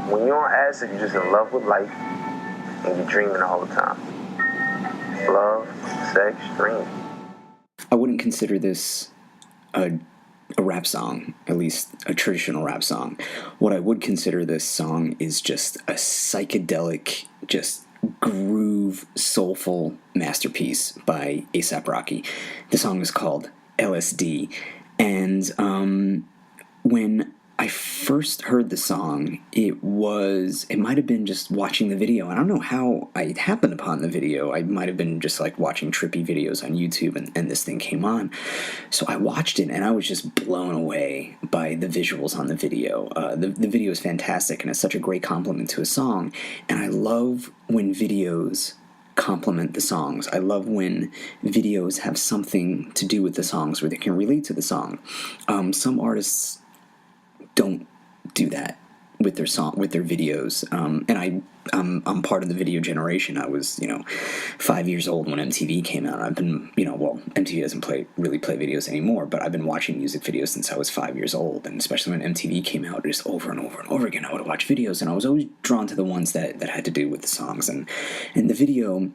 When you're on acid, you're just in love with life, and you're dreaming all the time. Love, sex, dream. I wouldn't consider this a rap song, at least a traditional rap song. What I would consider this song is just a psychedelic, just groove, soulful masterpiece by A$AP Rocky. The song is called LSD, and when I first heard the song, it might have been just watching the video. I don't know how I happened upon the video. I might have been just like watching trippy videos on YouTube, and this thing came on. So I watched it, and I was just blown away by the visuals on the video. The video is fantastic, and it's such a great compliment to a song. And I love when videos complement the songs. I love when videos have something to do with the songs where they can relate to the song. Some artists don't do that with their videos, and I'm part of the video generation. I was 5 years old when MTV came out. I've been MTV doesn't really play videos anymore, but I've been watching music videos since I was 5 years old, and especially when MTV came out, just over and over and over again I would watch videos, and I was always drawn to the ones that had to do with the songs, and the video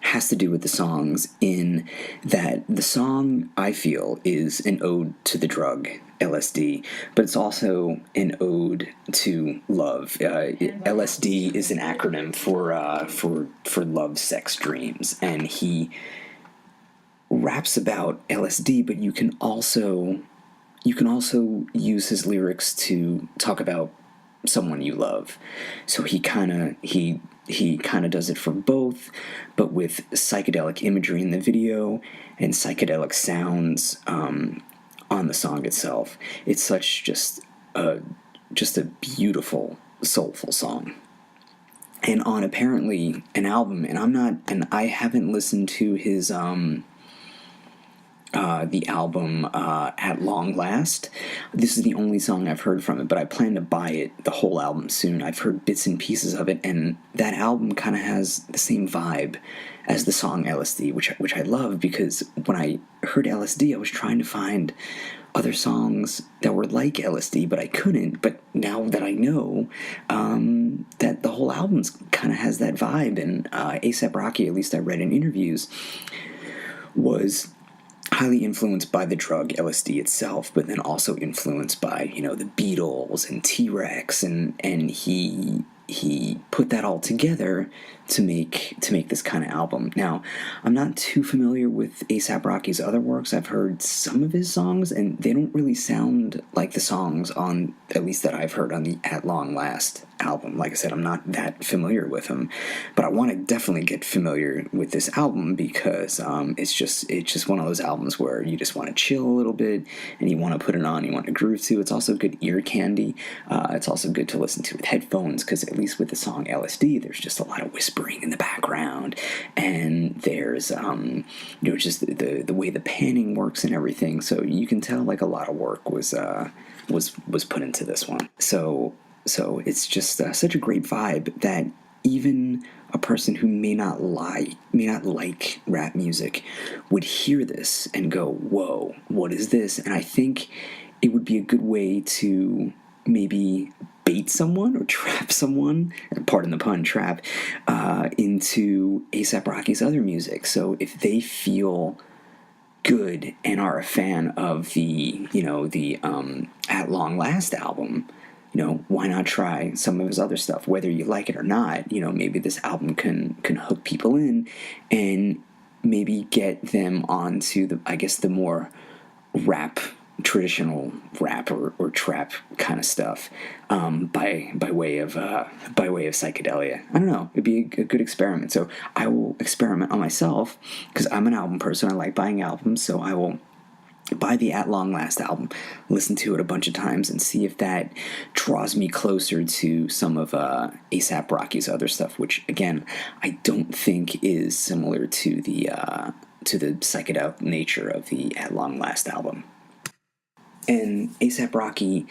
has to do with the songs in that the song, I feel, is an ode to the drug LSD, but it's also an ode to love. LSD is an acronym for love, sex, dreams, and he raps about LSD, but you can also use his lyrics to talk about someone you love. So he kind of does it for both, but with psychedelic imagery in the video and psychedelic sounds on the song itself. It's just a beautiful, soulful song. And on apparently an album, and I haven't listened to his the album At Long Last. This is the only song I've heard from it, but I plan to buy it, the whole album, soon. I've heard bits and pieces of it, and that album kind of has the same vibe as the song LSD, which I love, because when I heard LSD, I was trying to find other songs that were like LSD, but I couldn't. But now that I know that the whole album kind of has that vibe, and A$AP Rocky, at least I read in interviews, was highly influenced by the drug LSD itself, but then also influenced by the Beatles and T-Rex, and he put that all together to make this kind of album. Now, I'm not too familiar with A$AP Rocky's other works. I've heard some of his songs, and they don't really sound like the songs on, at least that I've heard on the At Long Last album. Like I said, I'm not that familiar with him, but I want to definitely get familiar with this album, because it's just one of those albums where you just want to chill a little bit, and you want to put it on, you want to groove to. It's also good ear candy. It's also good to listen to with headphones, because at least with the song LSD, there's just a lot of whispering in the background, and there's just the way the panning works and everything. So you can tell like a lot of work was put into this one. So it's just such a great vibe that even a person who may not like rap music would hear this and go, "Whoa, what is this?" And I think it would be a good way to maybe bait someone or trap someone, pardon the pun, trap, into A$AP Rocky's other music. So if they feel good and are a fan of the At Long Last album, why not try some of his other stuff, whether you like it or not? Maybe this album can hook people in and maybe get them onto the more traditional rap or trap kind of stuff, by way of psychedelia. I don't know. It'd be a good experiment. So I will experiment on myself, because I'm an album person. I like buying albums, so I will buy the At Long Last album, listen to it a bunch of times, and see if that draws me closer to some of A$AP Rocky's other stuff, which again I don't think is similar to the psychedelic nature of the At Long Last album. And A$AP Rocky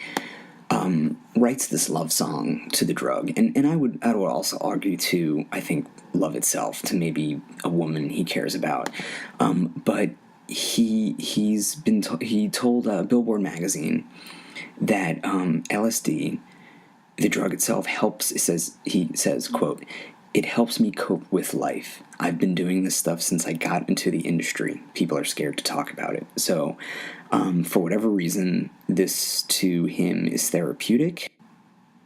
writes this love song to the drug, and I would also argue to, I think, love itself, to maybe a woman he cares about, but he told Billboard magazine that LSD, the drug itself, helps. He says, quote, "It helps me cope with life. I've been doing this stuff since I got into the industry. People are scared to talk about it." So, for whatever reason, this to him is therapeutic.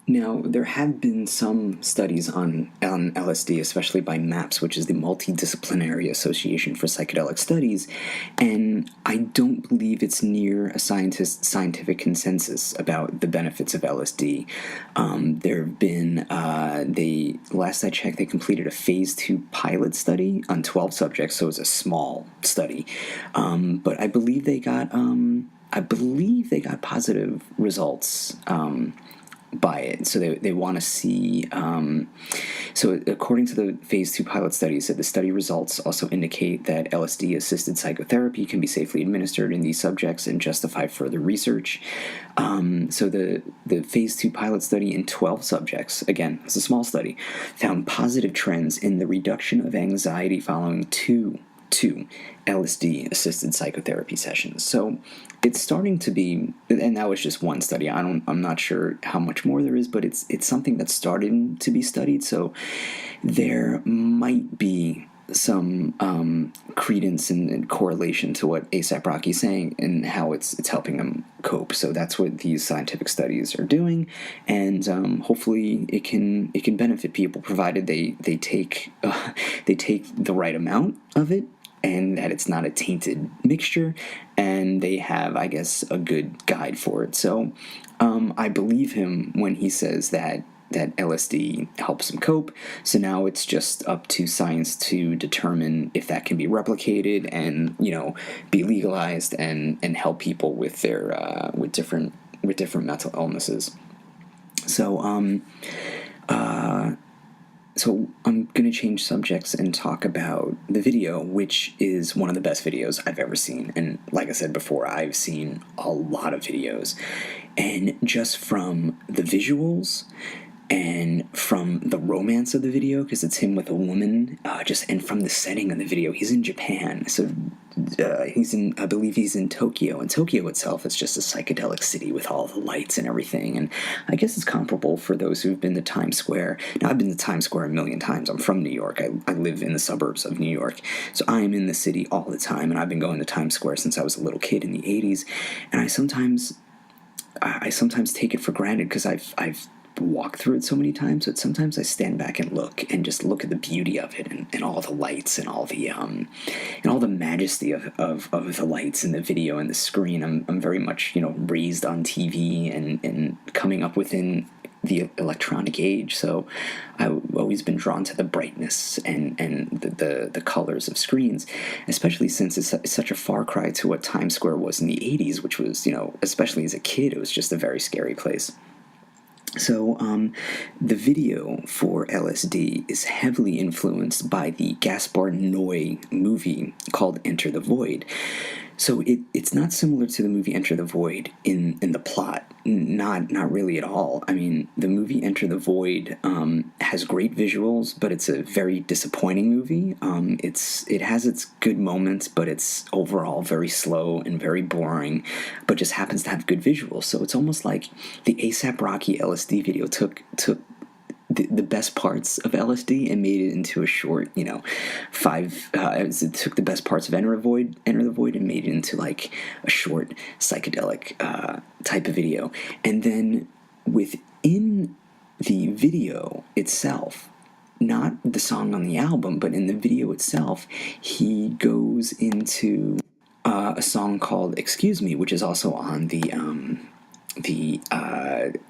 Now, there have been some studies on LSD, especially by M.A.P.S, which is the Multidisciplinary Association for Psychedelic Studies, and I don't believe it's near a scientific consensus about the benefits of LSD. There have been, last I checked, they completed a phase 2 pilot study on 12 subjects, so it's a small study, but I believe they got positive results by it. So they want to see, so according to the phase 2 pilot study, said the study results also indicate that LSD-assisted psychotherapy can be safely administered in these subjects and justify further research. So the phase 2 pilot study in 12 subjects, again, it's a small study, found positive trends in the reduction of anxiety following two LSD-assisted psychotherapy sessions. So it's starting to be, and that was just one study. I'm not sure how much more there is, but it's something that's starting to be studied. So there might be some credence and correlation to what A$AP Rocky's saying and how it's helping them cope. So that's what these scientific studies are doing, and hopefully it can benefit people, provided they take the right amount of it, and that it's not a tainted mixture, and they have, I guess, a good guide for it. So I believe him when he says that LSD helps them cope. So now it's just up to science to determine if that can be replicated and, be legalized and help people with their with different mental illnesses. So So I'm going to change subjects and talk about the video, which is one of the best videos I've ever seen. And like I said before, I've seen a lot of videos. And just from the visuals and from the romance of the video, because it's him with a woman, and from the setting of the video, he's in Japan. So I believe he's in Tokyo, and Tokyo itself is just a psychedelic city with all the lights and everything, and I guess it's comparable for those who've been to Times Square. Now, I've been to Times Square a million times. I'm from New York. I live in the suburbs of New York, so I am in the city all the time, and I've been going to Times Square since I was a little kid in the 80s, and I sometimes take it for granted because I've walked through it so many times, but sometimes I stand back and look at the beauty of it and all the lights and all the majesty of the lights and the video and the screen. I'm very much raised on TV and coming up within the electronic age, so I've always been drawn to the brightness and the colors of screens, especially since it's such a far cry to what Times Square was in the 80s, which was, especially as a kid, it was just a very scary place. So the video for LSD is heavily influenced by the Gaspar Noé movie called Enter the Void. So it's not similar to the movie Enter the Void in the plot, not really at all. I mean, the movie Enter the Void has great visuals, but it's a very disappointing movie. It has its good moments, but it's overall very slow and very boring, but just happens to have good visuals. So it's almost like the A$AP Rocky LSD video took the best parts of LSD and made it into a short, it took the best parts of Enter the Void and made it into like a short psychedelic type of video. And then within the video itself, not the song on the album, but in the video itself, he goes into a song called Excuse Me, which is also on the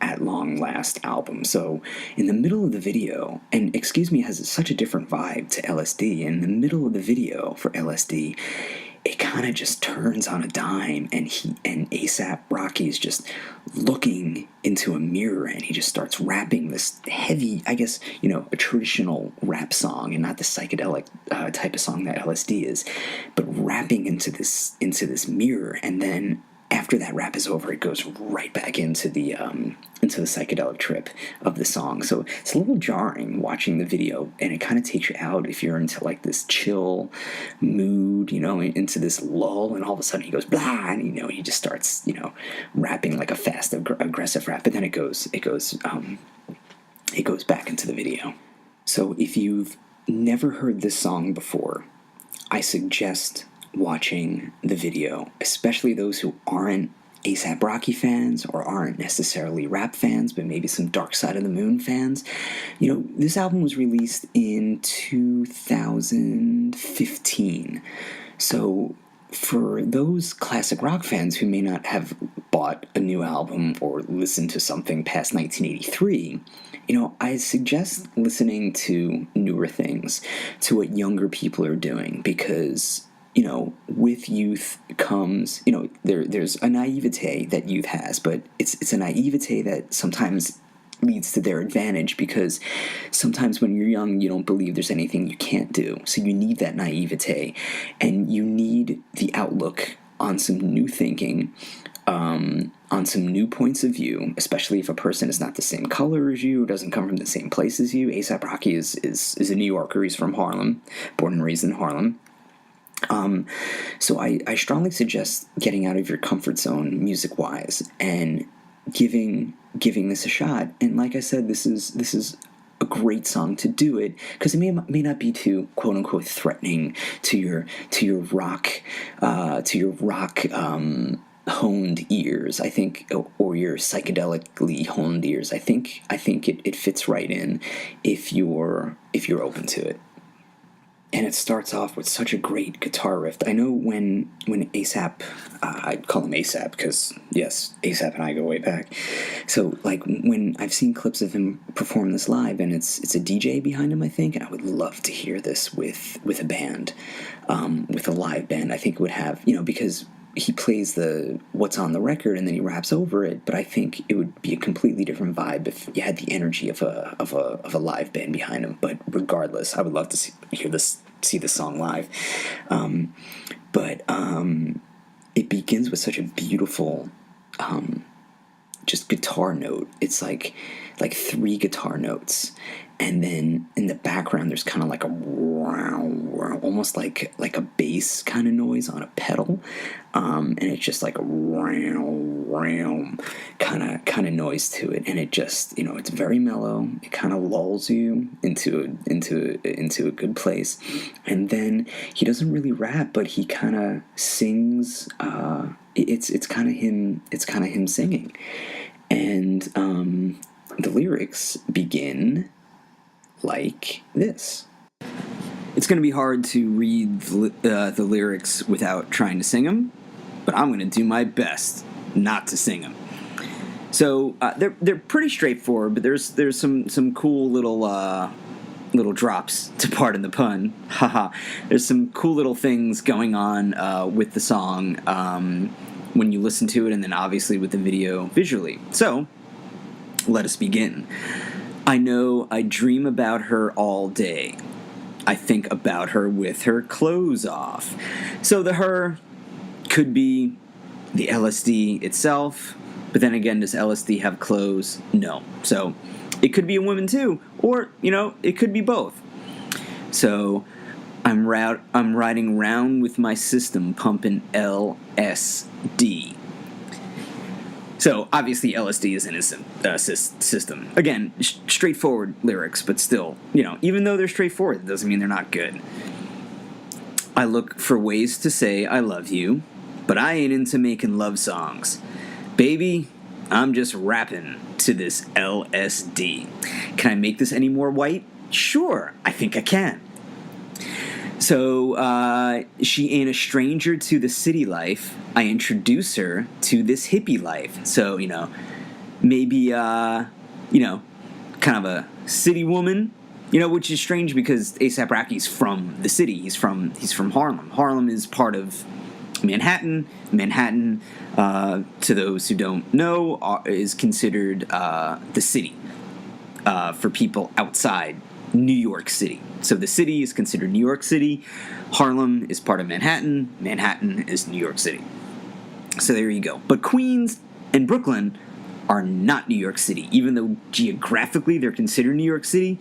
At Long Last album. So in the middle of the video, and Excuse Me has such a different vibe to LSD, in the middle of the video for LSD, it kind of just turns on a dime, and A$AP Rocky is just looking into a mirror, and he just starts rapping this heavy, I guess, a traditional rap song, and not the psychedelic type of song that LSD is, but rapping into this mirror. And then after that rap is over, it goes right back into the psychedelic trip of the song. So it's a little jarring watching the video, and it kind of takes you out if you're into like this chill mood, into this lull, and all of a sudden he goes blah, and he just starts rapping like a fast aggressive rap, but then it goes back into the video. So if you've never heard this song before, I suggest watching the video, especially those who aren't A$AP Rocky fans or aren't necessarily rap fans, but maybe some Dark Side of the Moon fans. This album was released in 2015. So for those classic rock fans who may not have bought a new album or listened to something past 1983, I suggest listening to newer things, to what younger people are doing, because with youth comes, there's a naivete that youth has, but it's a naivete that sometimes leads to their advantage, because sometimes when you're young, you don't believe there's anything you can't do. So you need that naivete, and you need the outlook on some new thinking, on some new points of view, especially if a person is not the same color as you, or doesn't come from the same place as you. A$AP Rocky is a New Yorker. He's from Harlem, born and raised in Harlem. So I strongly suggest getting out of your comfort zone music-wise and giving this a shot. And like I said, this is a great song to do it, because it may not be too quote unquote threatening to your rock honed ears, I think, or your psychedelically honed ears. I think it fits right in if you're open to it. And it starts off with such a great guitar riff. I know when A$AP, I call him A$AP because, yes, A$AP and I go way back. So, like, when I've seen clips of him perform this live, and it's a DJ behind him, I think, and I would love to hear this with a band, with a live band. I think it would have, because he plays the what's on the record and then he raps over it, but I think it would be a completely different vibe if you had the energy of a live band behind him. But regardless, I would love to see this song live. But it begins with such a beautiful just guitar note. It's like 3 guitar notes, and then in the background there's kind of like almost like a bass kind of noise on a pedal, and it's just like a kind of noise to it, and it just it's very mellow. It kind of lulls you into a good place, and then he doesn't really rap, but he kind of sings. It's kind of him singing, and the lyrics begin like this. It's going to be hard to read the lyrics without trying to sing them, but I'm going to do my best not to sing them. So they're pretty straightforward, but there's some cool little drops, to pardon the pun. Haha. There's some cool little things going on with the song when you listen to it, and then obviously with the video visually. So let us begin. I know I dream about her all day. I think about her with her clothes off. So the her could be the LSD itself, but then again, does LSD have clothes? No. So it could be a woman too, or, it could be both. So I'm riding round with my system pumping LSD. So, obviously, LSD is in his system. Again, straightforward lyrics, but still, even though they're straightforward, it doesn't mean they're not good. I look for ways to say I love you, but I ain't into making love songs. Baby, I'm just rapping to this LSD. Can I make this any more white? Sure, I think I can. So, she ain't a stranger to the city life. I introduce her to this hippie life. So, maybe, kind of a city woman, which is strange because A$AP Rocky's from the city. He's from Harlem. Harlem is part of Manhattan. Manhattan, to those who don't know, is considered the city for people outside New York City. So the city is considered New York City. Harlem is part of Manhattan. Manhattan is New York City. So there you go. But Queens and Brooklyn are not New York City, even though geographically they're considered New York City.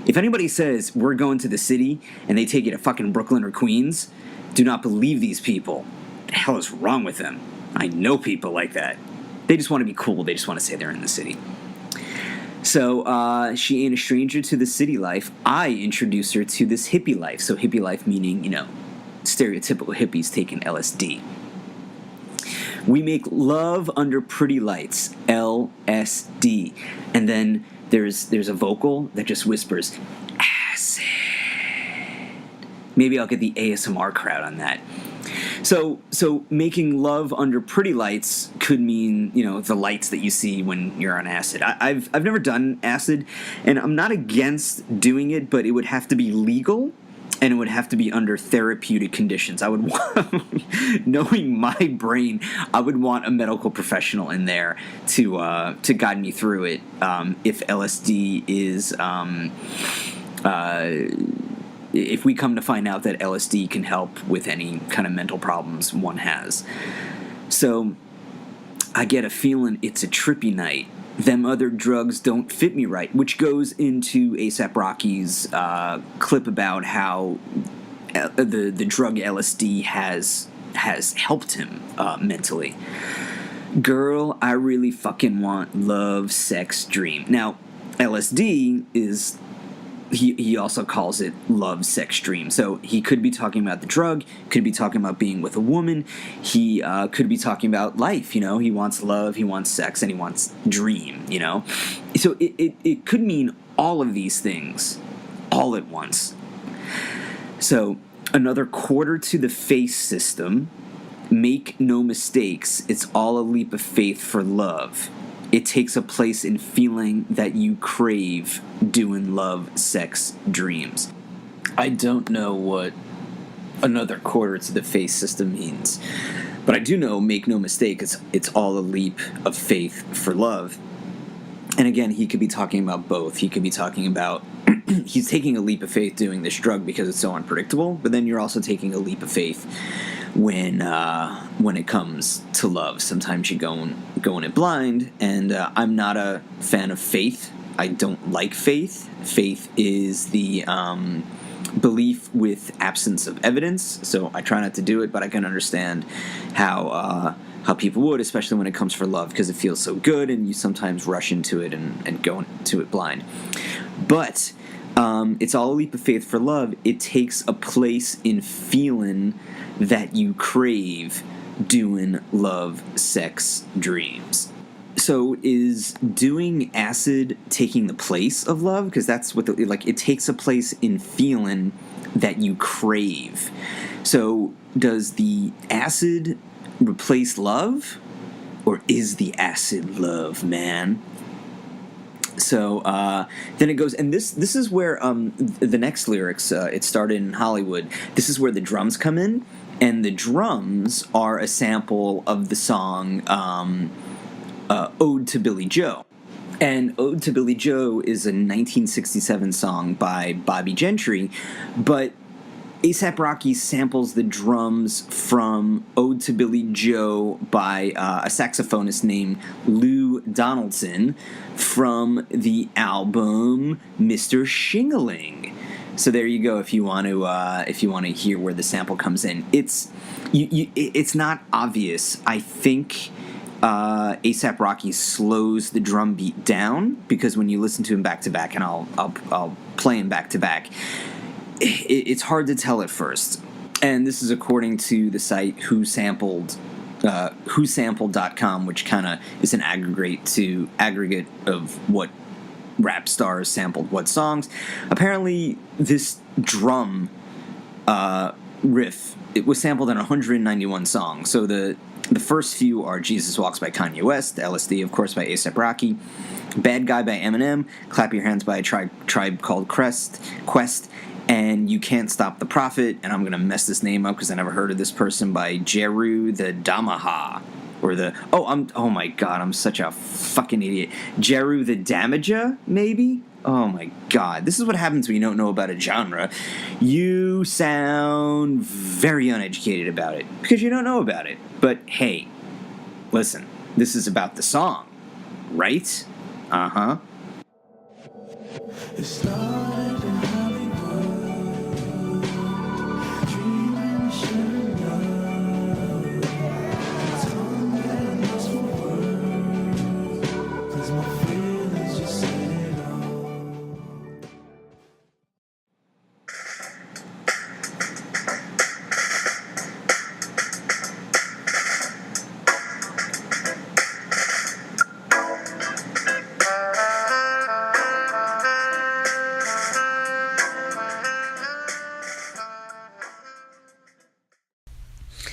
If anybody says we're going to the city and they take you to fucking Brooklyn or Queens, do not believe these people. What the hell is wrong with them? I know people like that. They just want to be cool. They just want to say they're in the city. So she ain't a stranger to the city life. I introduced her to this hippie life. So hippie life meaning, stereotypical hippies taking LSD. We make love under pretty lights, LSD. And then there's a vocal that just whispers, acid. Maybe I'll get the ASMR crowd on that. So making love under pretty lights could mean, the lights that you see when you're on acid. I've never done acid, and I'm not against doing it, but it would have to be legal. And it would have to be under therapeutic conditions. I would want, knowing my brain, I would want a medical professional in there to guide me through it. If LSD is, if we come to find out that LSD can help with any kind of mental problems one has. So I get a feeling it's a trippy night. Them other drugs don't fit me right, which goes into A$AP Rocky's clip about how the drug LSD has helped him mentally. Girl, I really fucking want love, sex, dream. Now, LSD is... He also calls it love, sex, dream. So he could be talking about the drug, could be talking about being with a woman. He could be talking about life, He wants love, he wants sex, and he wants dream, So it could mean all of these things all at once. So another quarter to the face system. Make no mistakes, it's all a leap of faith for love. It takes a place in feeling that you crave doing love, sex, dreams. I don't know what another quarter to the face system means, but I do know, make no mistake, it's all a leap of faith for love. And again, he could be talking about both. He could be talking about he's taking a leap of faith doing this drug because it's so unpredictable, but then you're also taking a leap of faith when it comes to love. Sometimes you're going it blind, and I'm not a fan of faith. I don't like faith. Faith is the belief with absence of evidence, so I try not to do it, but I can understand how people would, especially when it comes for love, because it feels so good, and you sometimes rush into it and go into it blind. But it's all a leap of faith for love. It takes a place in feeling that you crave doing love, sex, dreams. So is doing acid taking the place of love? Because that's what it takes a place in feeling that you crave. So does the acid replace love? Or is the acid love, man? So then it goes, and this is where the next lyrics, it started in Hollywood. This is where the drums come in, and the drums are a sample of the song Ode to Billy Joe. And Ode to Billy Joe is a 1967 song by Bobby Gentry, but A$AP Rocky samples the drums from Ode to Billy Joe by a saxophonist named Lou Donaldson from the album Mr. Shingling. So there you go. If you want to hear where the sample comes in, it's not obvious. I think A$AP Rocky slows the drum beat down, because when you listen to him back to back, and I'll play him back to back, it's hard to tell at first. And this is according to the site whosampled.com, which kind of is an aggregate of what rap stars sampled what songs. Apparently, this drum riff, it was sampled in 191 songs. So the first few are Jesus Walks by Kanye West, LSD, of course, by A$AP Rocky, Bad Guy by Eminem, Clap Your Hands by a tribe called Quest, and You Can't Stop the Prophet, and I'm going to mess this name up because I never heard of this person, by Jeru the Damaha. Oh my god, I'm such a fucking idiot. Jeru the Damaja, maybe? Oh my god, this is what happens when you don't know about a genre. You sound very uneducated about it, because you don't know about it. But hey, Listen, this is about the song, right? Uh-huh. It started in Hollywood, dreaming, sharing love. Tongue that I lost for words, 'cause my feelings just said it all.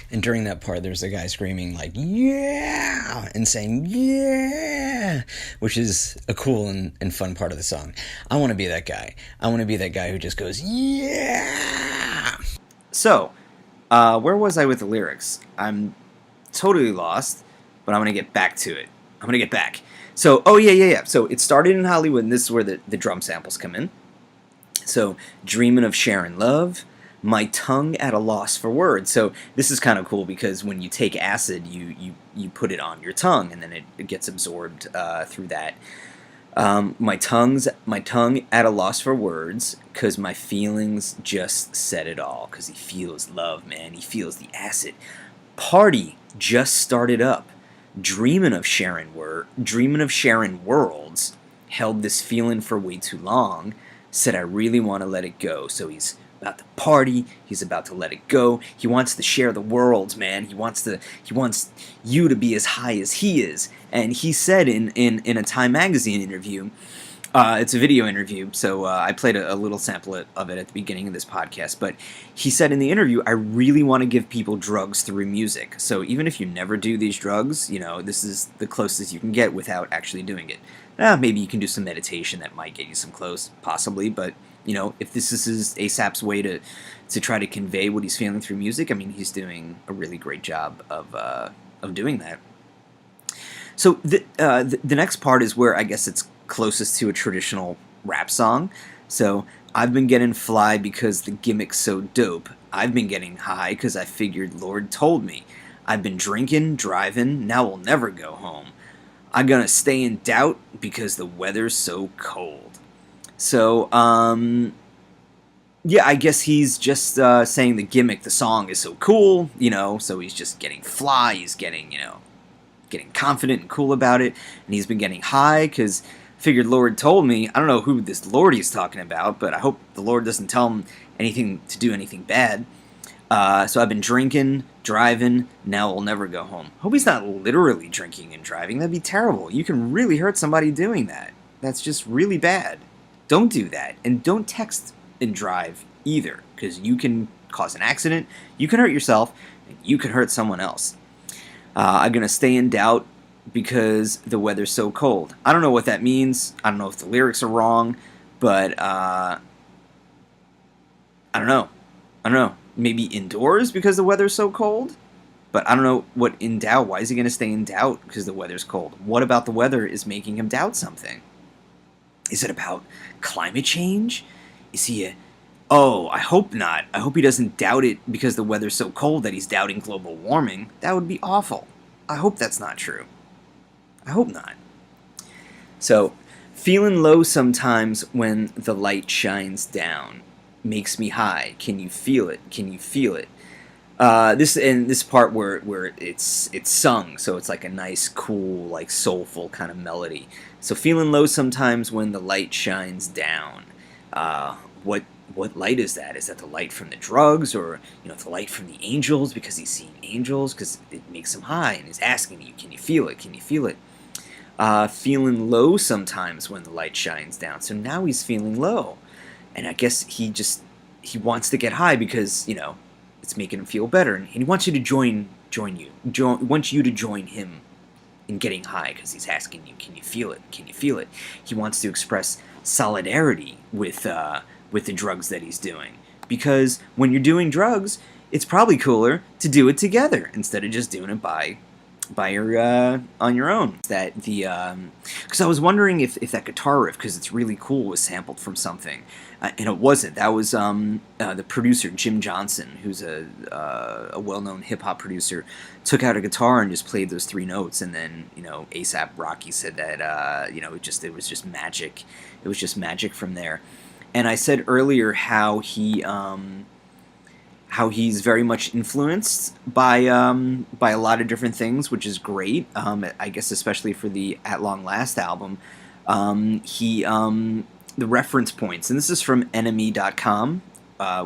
And during that part, there's a guy screaming like, yeah, and saying, yeah, which is a cool and fun part of the song. I want to be that guy. I want to be that guy who just goes, yeah. So, where was I with the lyrics? I'm totally lost, but I'm going to get back to it. I'm going to get back. So, yeah. So, it started in Hollywood, and this is where the drum samples come in. So, dreaming of sharing love, my tongue at a loss for words. So this is kind of cool because when you take acid, you put it on your tongue, and then it gets absorbed through that. My tongue at a loss for words, because my feelings just said it all. Because he feels love, man. He feels the acid. Party just started up. Dreaming of sharing worlds. Held this feeling for way too long. Said I really want to let it go. So he's about to party. He's about to let it go. He wants to share the worlds, man. He wants you to be as high as he is. And he said in a Time magazine interview, it's a video interview, so I played a little sample of it at the beginning of this podcast, but he said in the interview, I really want to give people drugs through music. So even if you never do these drugs, this is the closest you can get without actually doing it. Maybe you can do some meditation that might get you some close, possibly, but if this is A$AP's way to try to convey what he's feeling through music, I mean, he's doing a really great job of doing that. So the next part is where I guess it's closest to a traditional rap song. So I've been getting fly because the gimmick's so dope. I've been getting high because I figured Lord told me. I've been drinking, driving, now we'll never go home. I'm gonna stay in doubt because the weather's so cold. So, yeah, I guess he's just saying the gimmick, the song is so cool, so he's just getting fly, he's getting, getting confident and cool about it, and he's been getting high because figured Lord told me. I don't know who this Lord he's talking about, but I hope the Lord doesn't tell him anything to do anything bad. So I've been drinking, driving, now we'll never go home. Hope he's not literally drinking and driving. That'd be terrible. You can really hurt somebody doing that. That's just really bad. Don't do that. And don't text and drive either, because you can cause an accident, you can hurt yourself, and you can hurt someone else. I'm going to stay in doubt because the weather's so cold. I don't know what that means. I don't know if the lyrics are wrong, but I don't know. Maybe indoors because the weather's so cold? But I don't know what in doubt. Why is he going to stay in doubt because the weather's cold? What about the weather is making him doubt something? Is it about climate change? Is he Oh, I hope not. I hope he doesn't doubt it because the weather's so cold that he's doubting global warming. That would be awful. I hope that's not true. I hope not. So, feeling low sometimes when the light shines down. Makes me high. Can you feel it? Can you feel it? This part where it's sung, so it's like a nice, cool, like soulful kind of melody. So feeling low sometimes when the light shines down. What light is that? Is that the light from the drugs, or the light from the angels because he's seeing angels because it makes him high and he's asking you, can you feel it? Can you feel it? Feeling low sometimes when the light shines down. So now he's feeling low, and I guess he wants to get high because it's making him feel better, and he wants you to join him in getting high because he's asking you, can you feel it? Can you feel it? He wants to express solidarity with the drugs that he's doing, because when you're doing drugs, it's probably cooler to do it together instead of just doing it by on your own. That the because I was wondering if that guitar riff, because it's really cool, was sampled from something, and it wasn't. That was the producer Jim Johnson, who's a well-known hip hop producer, took out a guitar and just played those three notes, and then A$AP Rocky said that it was just magic. It was just magic from there. And I said earlier how he's very much influenced by a lot of different things, which is great. I guess especially for the At Long Last album, the reference points, and this is from NME.com,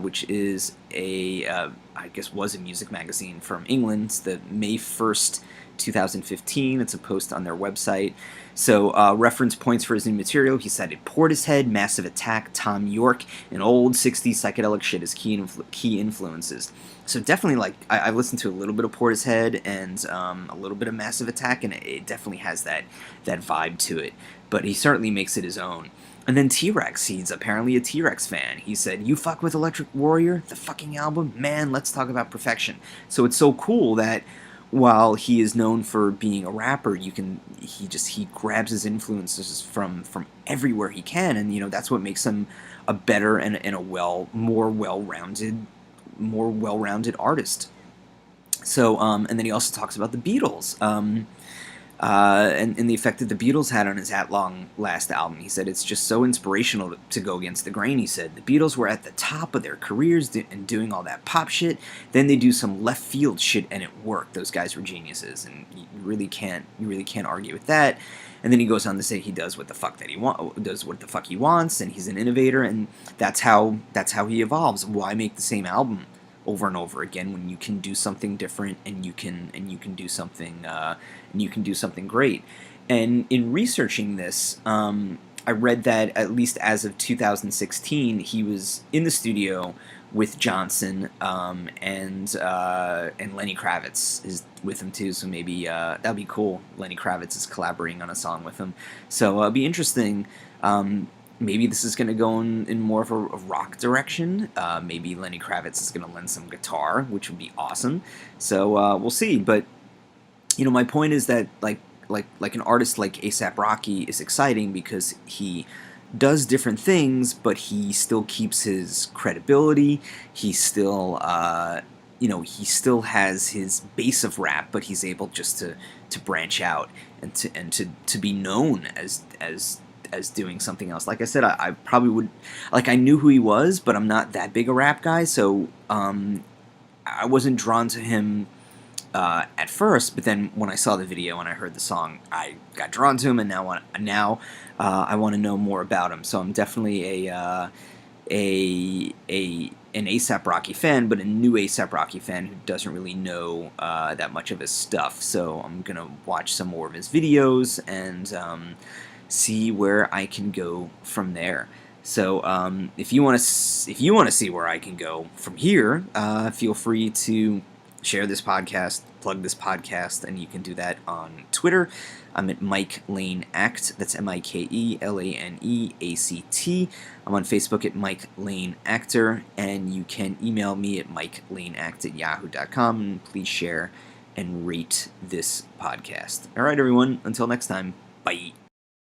which is I guess was a music magazine from England. It's the May 1st, 2015. It's a post on their website. So reference points for his new material: he cited Portishead, Massive Attack, Tom York, and old 60s psychedelic shit as key influences. So definitely, I've listened to a little bit of Portishead and a little bit of Massive Attack, and it definitely has that vibe to it. But he certainly makes it his own. And then T-Rex, he's apparently a T-Rex fan. He said, "You fuck with Electric Warrior, the fucking album? Man, let's talk about perfection." So it's so cool that while he is known for being a rapper, he grabs his influences from everywhere he can, and that's what makes him a better and a more well-rounded artist. So and then he also talks about the Beatles. And the effect that the Beatles had on his At Long Last album. He said it's just so inspirational to go against the grain. He said the Beatles were at the top of their careers and doing all that pop shit. Then they do some left field shit and it worked. Those guys were geniuses, and you really can't argue with that. And then he goes on to say he does what the fuck he wants, and he's an innovator, and that's how he evolves. Why make the same album over and over again when you can do something different and you can do something great? And in researching this, I read that at least as of 2016, he was in the studio with Johnson, and Lenny Kravitz is with him too. So maybe that'd be cool. Lenny Kravitz is collaborating on a song with him, so it'll be interesting. Maybe this is going to go in more of a rock direction. Maybe Lenny Kravitz is going to lend some guitar, which would be awesome. So we'll see. But my point is that like an artist like A$AP Rocky is exciting because he does different things, but he still keeps his credibility. He still he still has his base of rap, but he's able just to branch out and to be known as doing something else. Like I said, I probably would, I knew who he was, but I'm not that big a rap guy, so I wasn't drawn to him at first, but then when I saw the video and I heard the song, I got drawn to him, and now I want to know more about him. So I'm definitely an A$AP Rocky fan, but a new A$AP Rocky fan who doesn't really know that much of his stuff. So I'm gonna watch some more of his videos and see where I can go from there. So if you want to see where I can go from here, feel free to share this podcast, plug this podcast, and you can do that on Twitter. I'm at Mike Lane Act. That's MikeLaneAct. I'm on Facebook at Mike Lane Actor, and you can email me at MikeLaneAct@yahoo.com. And please share and rate this podcast. All right, everyone. Until next time. Bye.